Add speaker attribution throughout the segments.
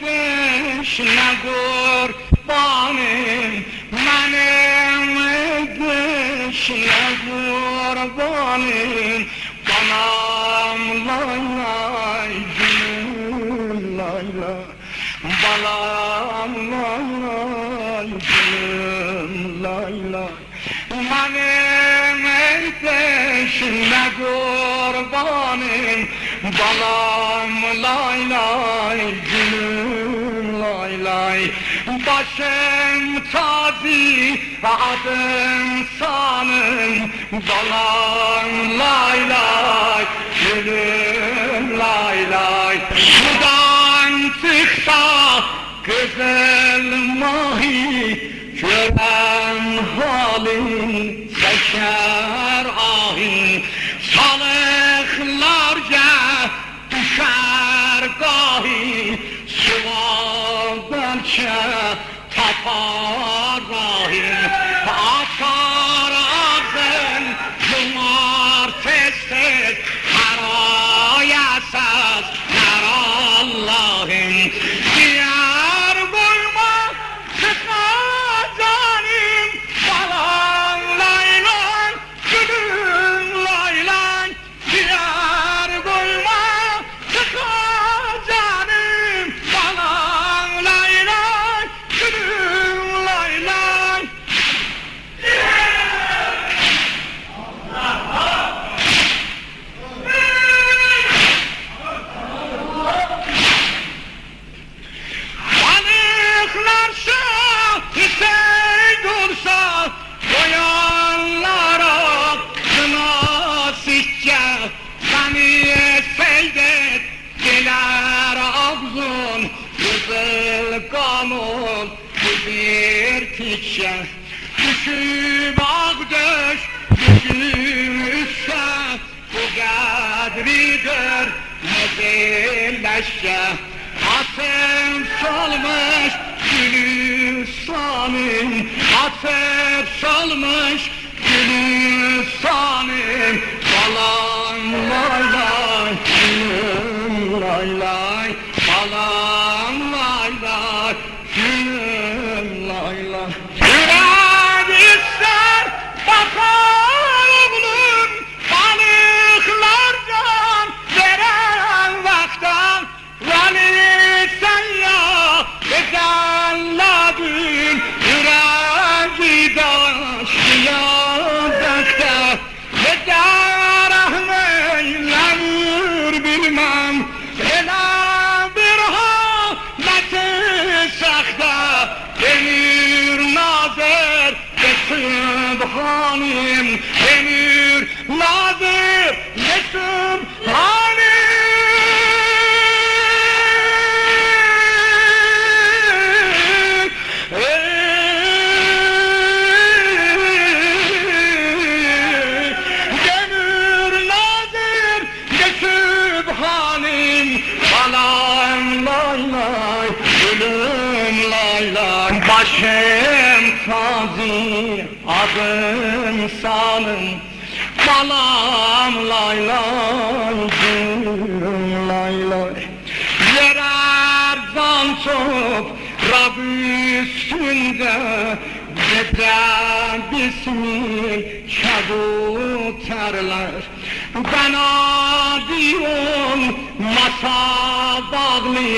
Speaker 1: peşine kurbanım, benim peşine kurbanım. Balam lay lay gülüm lay lay, balam lay lay gülüm lay lay. Benim peşine kurbanım, balam lay lay gülüm lay lay. Başım tazi adım sanım, balam lay lay gülüm lay lay. Sudan çıksa güzel mahi, gören halin çeker ahin. Salıklarca düşer gahi, suva belki tapar rahim. Atar ağzın yumar tez tez, her ayasız her Allah'ın. Diyar boyma çıkma canim, balan laylan gülüm laylan. Diyar boyma çıkma canim, balan laylan gülüm laylan. Balıklar şahitey dursa, koyanlara nasipçe. Beni seyret diler ağzın, kızıl kanun bitirtikçe. Düşüp ağdöş düşmüşse, bu kadridir mezilleşçe. Ateş solmuş Gülistan'ım, ateş solmuş Gülistan'ım. Balam lay lay gülüm lay lay, balam lay lay gülüm lay lay. Yürek ister bakar oğlum, balıklardan veren vaktan. Vali sen ya bezelladın, yüreği daşıyacakta. Ve rahmeylenir bilmem, ela bir haleti sakta. Emir nazır ve sübhanim, emir nazır ve sübhanim. Balam lay lay gülüm lay lay. Başım tazi adım sanım, balam lay lay gülüm lay lay. Yerer can çok Rab üstünde, Zede bismil kabuterler. Ben adiyim masa bağlı,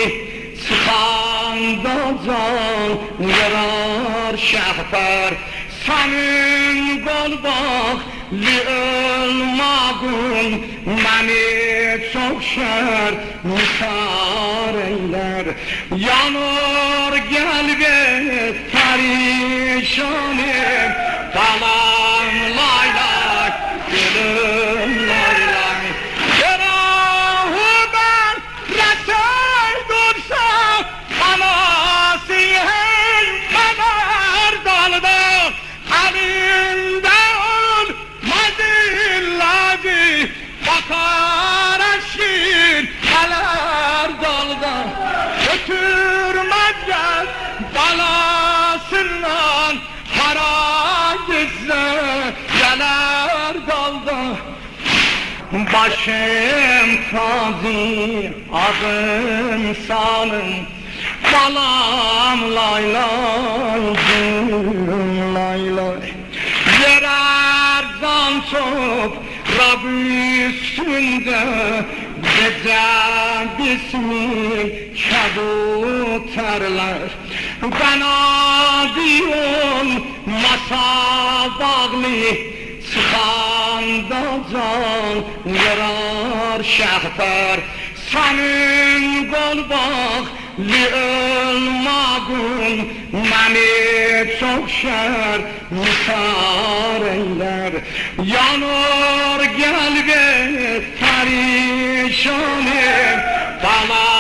Speaker 1: çıkanda can yarar şehber. Senin kol bağlı olmadın, beni çok şer misar eyler. Yanır gelbet perişanım, balam lay lay gülüm lay lay. Yahu ben resul dursa, anası hey kanar dalda. Elinde olmaz illacı, bakar eşkin kalar dalda. Götürmezler balasından, para gizle geler dalda. Başım tazi adım sanım, balam lay lay lay lay. Yerer can çok Rab üstünde, gece bismil kabuterler. Ben adiyim masa bağlı, çıkanda can yarar şehter. Senin kol bağlı olmağın beni çok şer misar eyler. Yanır gel be perişanım bana